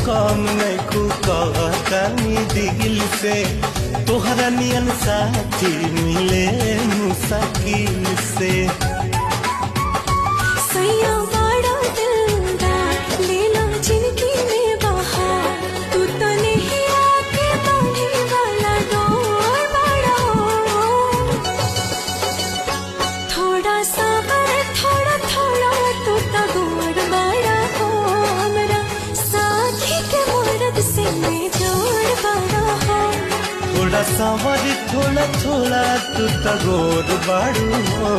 कम नहीं कहतानी दिल से तोहरा नियन साथी मिले मुसाकिल से सैया बड़ा दिलदार ले लो जिंदगी में बहार तू तो नहीं आके बांधे वाला डोर बड़ा थोड़ा सबर थोड़ा थोड़ा तू तो गोर बड़ा हो हमरा साथी के मर्द से मैं जोड़ बड़ा हो थोड़ा सवारी थोड़ा थोड़ा तू तगोर बाड़ू हो।